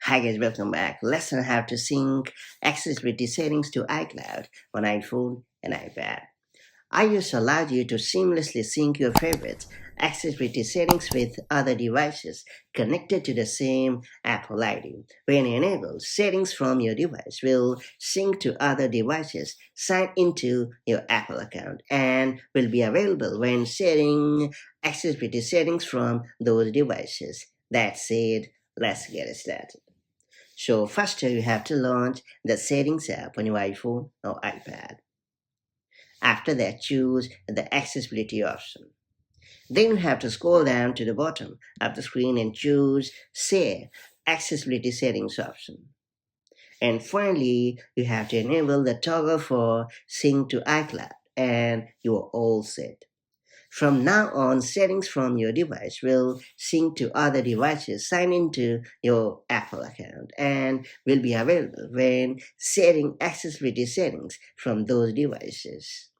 Hi guys, welcome back. Let's learn how to sync accessibility settings to iCloud on iPhone and iPad. iOS allows you to seamlessly sync your favorite accessibility settings with other devices connected to the same Apple ID. When enabled, settings from your device will sync to other devices signed into your Apple account and will be available when setting accessibility settings from those devices. That's it. Let's get started. So first you have to launch the Settings app on your iPhone or iPad. After that, choose the Accessibility option. Then you have to scroll down to the bottom of the screen and choose Save Accessibility Settings option. And finally, you have to enable the toggle for Sync to iCloud and you are all set. From now on, settings from your device will sync to other devices signed into your Apple account and will be available when setting accessibility settings from those devices.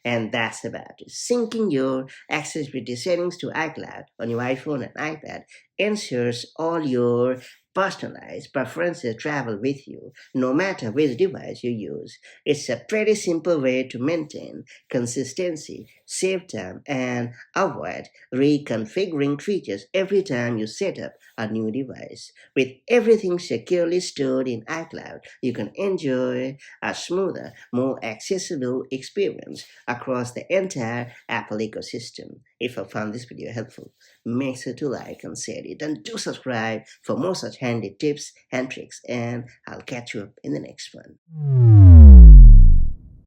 And that's about it. Syncing your accessibility settings to iCloud on your iPhone and iPad ensures all your personalized preferences travel with you, no matter which device you use. It's a pretty simple way to maintain consistency, save time, and avoid reconfiguring features every time you set up a new device. With everything securely stored in iCloud, you can enjoy a smoother, more accessible experience across the entire Apple ecosystem. If you found this video helpful, make sure to like and share it, and do subscribe for more such handy tips and tricks, and I'll catch you up in the next one.